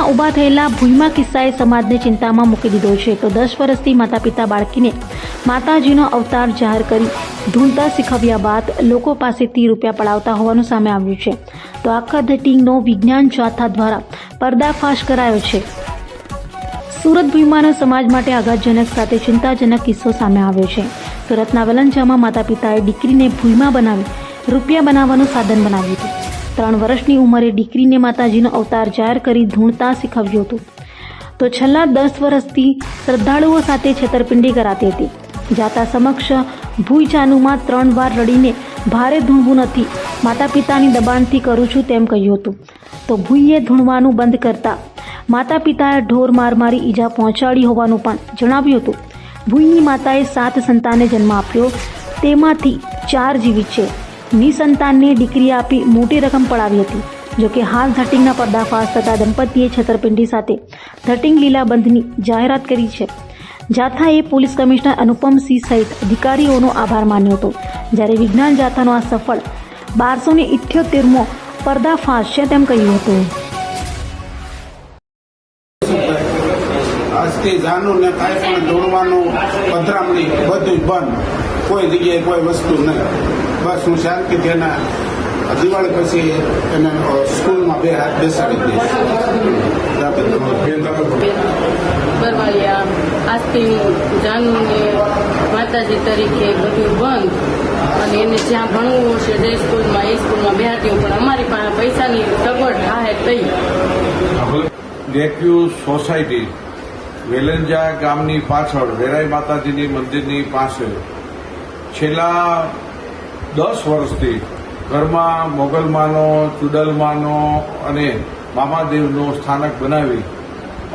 રાજ્યમાં ઊભા થયેલા ભૂઈમા કિસ્સાએ સમાજને ચિંતામાં મૂકી દીધો છે. તો 10 વર્ષથી માતા પિતા બાળકીને માતાજીનો અવતાર જાહેર કરી ધૂણતા શીખવ્યા બાદ લોકો પાસેથી રૂપિયા પડાવતા હોવાનું સામે આવ્યું છે. તો આખા ધટીંગનો વિજ્ઞાન જાથા દ્વારા પર્દાફાશ કરાયો છે. સુરત ભૂઈમાનો સમાજ માટે આઘાતજનક સાથે ચિંતાજનક કિસ્સો સામે આવ્યો છે. સુરતના વલંજામાં માતા પિતાએ દીકરીને ભૂઈમા બનાવી રૂપિયા બનાવવાનું સાધન બનાવ્યું હતું. 3 વર્ષની ઉંમરે દીકરીને માતાજીનો અવતાર જાહેર કરી ધૂણતા શીખવ્યું હતું. તો છેલ્લા 10 વર્ષથી શ્રદ્ધાળુઓ સાથે છેતરપિંડી કરાતી હતી. જાતા સમક્ષ ભૂઈ ચાનુમાં 3 વાર રડીને ભારે ધૂણવું નથી, માતા પિતાની દબાણથી કરું છું તેમ કહ્યું હતું. તો ભૂઈએ ધૂણવાનું બંધ કરતા માતા પિતાએ ઢોર માર મારી ઈજા પહોંચાડી હોવાનું પણ જણાવ્યું હતું. ભૂઈની માતાએ 7 સંતાનને જન્મ આપ્યો, તેમાંથી 4 જીવિત છે. નિસંતાનને દીકરી આપી મોટી રકમ પડાવી હતી. જોકે હાલ ધટિંગના પર્દાફાશ થતા દંપતીએ છેતરપિંડી સાથે ધટિંગ લીલા બંધની જાહેરાત કરી છે. જાથાએ પોલીસ કમિશનર અનુપમસિંહ સહિત અધિકારીઓનો આભાર માન્યો હતો. જ્યારે વિજ્ઞાન જાથાનો આ સફળ 1278મો પર્દાફાશ છે તેમ કહ્યું હતું. આજથી જાનું ને કાંઈ પણ દોડવાનું પધરામણી બધું બંધ, કોઈ જગ્યાએ કોઈ વસ્તુ નહીં. બસ હું શાંતિથી એના દિવાળી પછી એને સ્કૂલમાં 2 હાથ બેસાડી દઈશ. બરવાળિયા આજથી જાનુને માતાજી તરીકે બધું બંધ અને એને જ્યાં ભણવું છે જે સ્કૂલમાં એ સ્કૂલમાં બેહાડ્યું, પણ અમારી પાસે પૈસાની સગવડ હાહે થઈ. ડેક્યુ સોસાયટી વેલંજા ગામની પાછળ વેરાઈ માતાજીની મંદિરની પાસે છેલ્લા 10 વર્ષથી ઘરમાં મોગલમાનો, ચુડલમાનો અને મામાદેવનો સ્થાનક બનાવી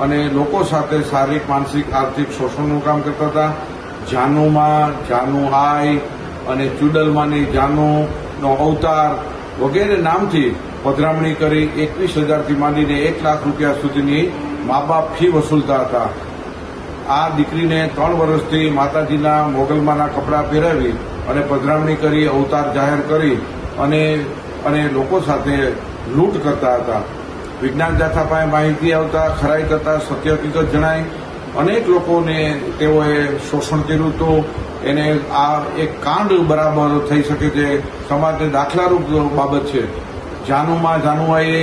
અને લોકો સાથે શારીરિક, માનસિક, આર્થિક શોષણનું કામ કરતા હતા. જાનુમાં, જાનુ આઈ અને ચુડલમાની જાનુનો અવતાર વગેરે નામથી પધરામણી કરી 21,000થી માંડીને 1 લાખ રૂપિયા સુધીની મા બાપ ફી વસૂલતા હતા. આ દીકરીને 3 વર્ષથી માતાજીના મોગલમાના કપડાં પહેરાવી અને પધરામણી કરી, અવતાર જાહેર કરી અને લોકો સાથે લૂંટ કરતા હતા. વિજ્ઞાન જાથા પાસે માહિતી આવતા, ખરાઈ કરતા, સત્ય હકીકત જણાય. અનેક લોકોને તેઓએ શોષણ કર્યું હતું. એને આ એક કાંડ બરાબર થઈ શકે છે, સમાજને દાખલારૂપ બાબત છે. જાનુમાં જાનુઆએ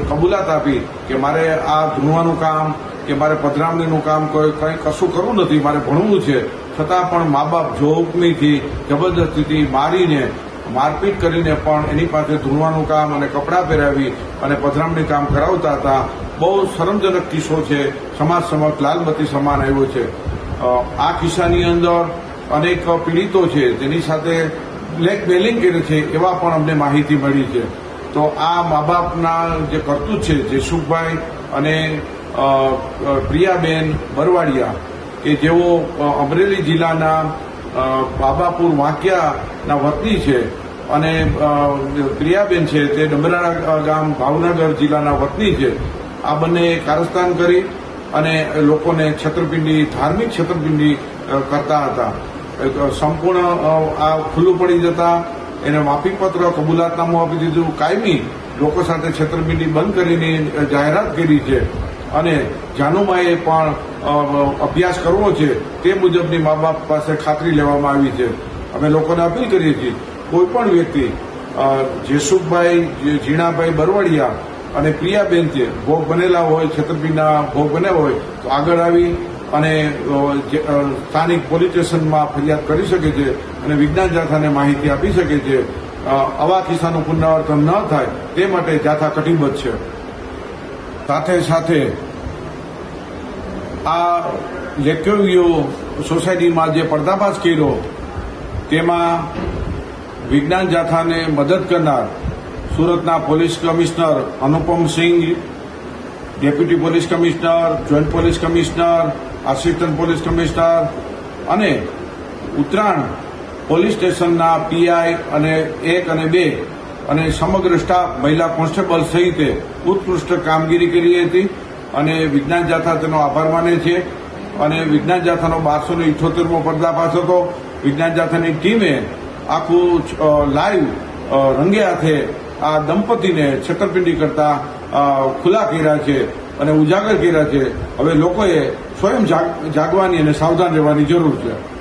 કબૂલાત આપી કે મારે આ ધૂણવાનું કામ કે મારે પધરામણીનું કામ કંઈ કશું કરવું નથી, મારે ભણવું છે. છતાં પણ મા બાપ જોખમીથી, જબરદસ્તીથી મારીને, મારપીટ કરીને પણ એની પાસે ધૂણવાનું કામ અને કપડાં પહેરાવી અને પધરામણી કામ કરાવતા હતા. બહુ શરમજનક કિસ્સો છે. સમાજ સમક્ષ લાલબત્તી સમાન આવ્યો છે. આ કિસ્સાની અંદર અનેક પીડિતો છે જેની સાથે બ્લેકમેલિંગ કરે છે એવા પણ અમને માહિતી મળી છે. તો આ મા બાપના જે કરતૂત છે, જેસુખભાઈ અને પ્રિયાબેન બરવાડિયા કે જેઓ અમરેલી જિલ્લાના બાબાપુર વાંકિયાના વતની છે અને પ્રિયાબેન છે તે ડમરાળા ગામ ભાવનગર જિલ્લાના વતની છે. આ બંને કારસ્તાન કરી અને લોકોને છેતરપિંડી, ધાર્મિક છેતરપિંડી કરતા હતા. સંપૂર્ણ આ ખુલ્લું પડી જતા એને માફીપત્ર, કબૂલાતનામું આપી દીધું. કાયમી લોકો સાથે છેતરપિંડી બંધ કરીને જાહેરાત કરી છે અને જાનુમાએ પણ અભ્યાસ કરવો છે તે મુજબની મા બાપ પાસે ખાતરી લેવામાં આવી છે. અમે લોકોને અપીલ કરીએ છીએ, કોઈ પણ વ્યક્તિ જેસુખભાઈ, ઝીણાભાઈ બરવડિયા અને પ્રિયાબેન છે ભોગ બનેલા હોય, છેતરપિંડીના ભોગ બન્યા હોય તો આગળ આવી અને સ્થાનિક પોલીસ સ્ટેશનમાં ફરિયાદ કરી શકે છે અને વિજ્ઞાન જાથાને માહિતી આપી શકે છે. આવા કિસ્સાનું પુનરાવર્તન ન થાય તે માટે જાથા કટિબદ્ધ છે. સાથે સાથે આ લેક્યુવ્યુ સોસાયટીમાં જે પર્દાફાશ કર્યો તેમાં વિજ્ઞાન જાથાને મદદ કરનાર સુરતના police commissioner Anupamsinh, deputy police commissioner, joint police commissioner, assistant police commissioner અને ઉત્તરાયણ પોલીસ સ્ટેશનના પીઆઈ અને 1 અને 2 અને સમગ્ર સ્ટાફ, મહિલા કોન્સ્ટેબલ સહિતે ઉત્કૃષ્ટ કામગીરી કરી હતી અને વિજ્ઞાન જાથા તેનો આભાર માને છે. અને વિજ્ઞાન જાથાનો 1278મો પર્દાફાશ હતો. વિજ્ઞાન જાથાની ટીમે આખું લાઈવ રંગે હાથે આ દંપતીને છેતરપિંડી કરતા ખુલ્લા કર્યા છે અને ઉજાગર કર્યા છે. હવે લોકોએ સ્વયં જાગવાની અને સાવધાન રહેવાની જરૂર છે.